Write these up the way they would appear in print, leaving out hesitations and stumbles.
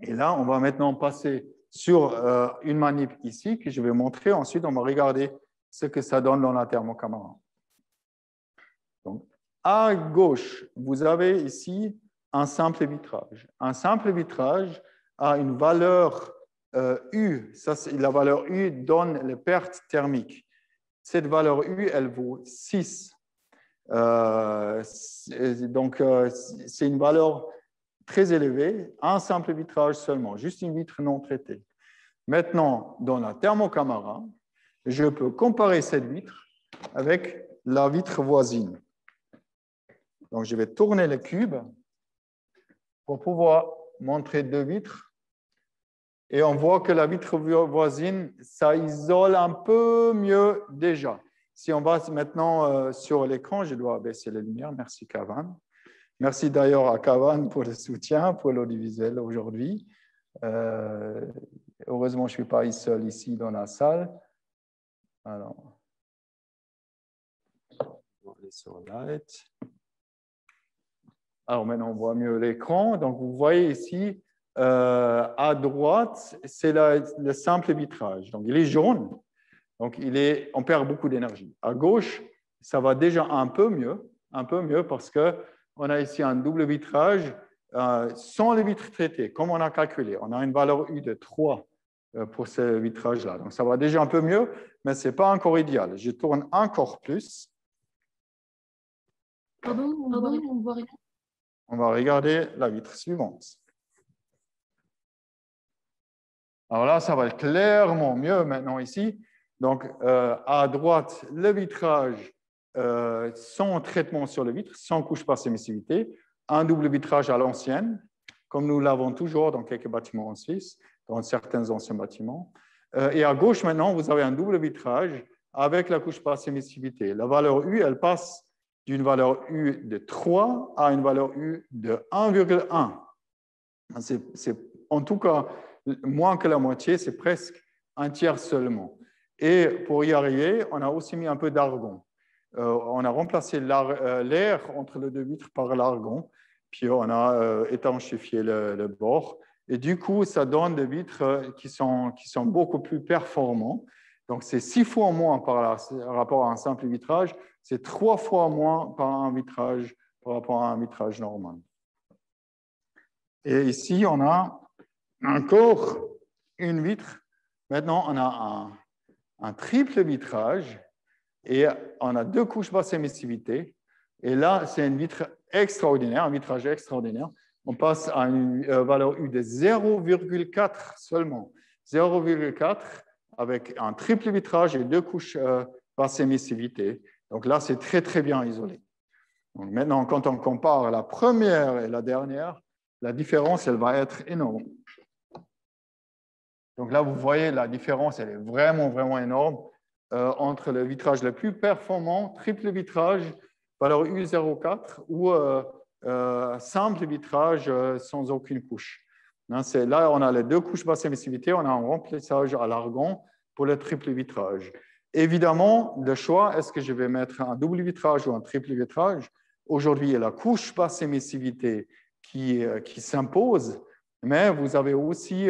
Et là, on va maintenant passer sur une manip ici que je vais montrer. Ensuite, on va regarder ce que ça donne dans la thermocaméra. Donc, à gauche, vous avez ici un simple vitrage. Un simple vitrage a une valeur U. La valeur U donne les pertes thermiques. Cette valeur U, elle vaut 6. Donc, c'est une valeur très élevée. Un simple vitrage seulement, juste une vitre non traitée. Maintenant, dans la thermocaméra, je peux comparer cette vitre avec la vitre voisine. Donc, je vais tourner le cube pour pouvoir montrer deux vitres. Et on voit que la vitre voisine, ça isole un peu mieux déjà. Si on va maintenant sur l'écran, je dois baisser les lumières. Merci, Kavan. Merci d'ailleurs à Kavan pour le soutien, pour l'audiovisuel aujourd'hui. Heureusement, je ne suis pas seul ici dans la salle. Alors, on va aller sur Light. Alors maintenant, on voit mieux l'écran. Donc, vous voyez ici, à droite, c'est le simple vitrage. Donc, il est jaune. Donc, on perd beaucoup d'énergie. À gauche, ça va déjà un peu mieux parce qu'on a ici un double vitrage sans les vitres traitées, comme on a calculé. On a une valeur U de 3 pour ce vitrage-là. Donc, ça va déjà un peu mieux, mais ce n'est pas encore idéal. Je tourne encore plus. Pardon, on voit rien. On va regarder la vitre suivante. Alors là, ça va être clairement mieux maintenant ici. Donc, à droite, le vitrage sans traitement sur le vitre, sans couche par émissivité, un double vitrage à l'ancienne, comme nous l'avons toujours dans quelques bâtiments en Suisse, dans certains anciens bâtiments. Et à gauche, maintenant, vous avez un double vitrage avec la couche par émissivité. La valeur U, elle passe d'une valeur U de 3 à une valeur U de 1,1. C'est en tout cas moins que la moitié, c'est presque un tiers seulement. Et pour y arriver, on a aussi mis un peu d'argon. On a remplacé l'air entre les deux vitres par l'argon, puis on a étanchéfié le bord. Et du coup, ça donne des vitres qui sont beaucoup plus performantes. Donc, c'est 6 fois moins par rapport à un simple vitrage, c'est 3 fois moins par rapport à un vitrage normal. Et ici, on a encore une vitre. Maintenant, on a un triple vitrage et on a 2 couches basse émissivité. Et là, c'est une vitre extraordinaire, un vitrage extraordinaire. On passe à une valeur U de 0,4 seulement. 0,4 avec un triple vitrage et 2 couches basse émissivité. Donc là, c'est très, très bien isolé. Donc maintenant, quand on compare la première et la dernière, la différence, elle va être énorme. Donc là, vous voyez, la différence, elle est vraiment, vraiment énorme entre le vitrage le plus performant, triple vitrage, valeur U0,4 ou simple vitrage sans aucune couche. Là, on a les 2 couches basse émissivité, on a un remplissage à l'argon pour le triple vitrage. Évidemment, le choix, est-ce que je vais mettre un double vitrage ou un triple vitrage? Aujourd'hui, il y a la couche basse émissivité qui s'impose, mais vous avez aussi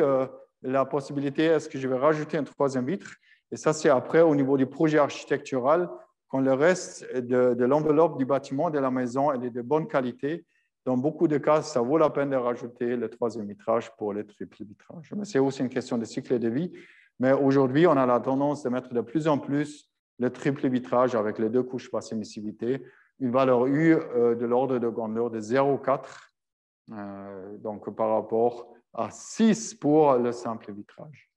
la possibilité, est-ce que je vais rajouter un troisième vitre? Et ça, c'est après, au niveau du projet architectural, quand le reste de l'enveloppe du bâtiment, de la maison, elle est de bonne qualité. Dans beaucoup de cas, ça vaut la peine de rajouter le troisième vitrage pour le triple vitrage. Mais c'est aussi une question de cycle de vie. Mais aujourd'hui, on a la tendance de mettre de plus en plus le triple vitrage avec les 2 couches basse émissivité, une valeur U de l'ordre de grandeur de 0,4, donc par rapport à 6 pour le simple vitrage.